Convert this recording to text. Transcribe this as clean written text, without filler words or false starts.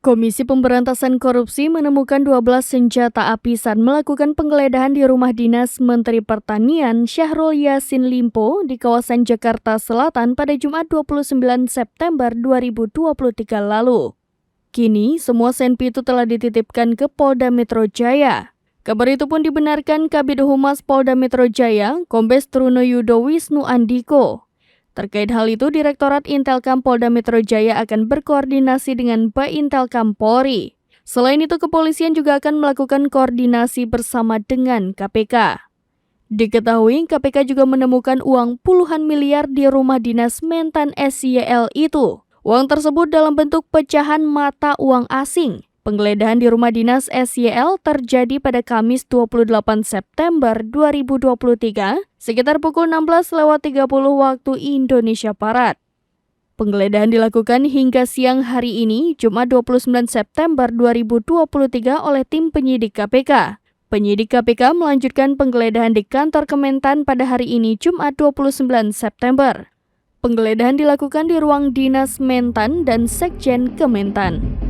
Komisi Pemberantasan Korupsi menemukan 12 senjata api saat melakukan penggeledahan di rumah dinas Menteri Pertanian Syahrul Yassin Limpo di kawasan Jakarta Selatan pada Jumat 29 September 2023 lalu. Kini, semua senpi itu telah dititipkan ke Polda Metro Jaya. Kabar itu pun dibenarkan Kabid Humas Polda Metro Jaya, Kombes Trunoyudo Wisnu Andiko. Terkait hal itu, Direktorat Intelkam Polda Metro Jaya akan berkoordinasi dengan Baintelkam Polri. Selain itu, kepolisian juga akan melakukan koordinasi bersama dengan KPK. Diketahui, KPK juga menemukan uang puluhan miliar di rumah dinas Mentan SYL itu. Uang tersebut dalam bentuk pecahan mata uang asing. Penggeledahan di rumah dinas SYL terjadi pada Kamis 28 September 2023 sekitar pukul 16.30 waktu Indonesia Barat. Penggeledahan dilakukan hingga siang hari ini, Jumat 29 September 2023 oleh tim penyidik KPK. Penyidik KPK melanjutkan penggeledahan di kantor Kementan pada hari ini, Jumat 29 September. Penggeledahan dilakukan di ruang dinas Mentan dan Sekjen Kementan.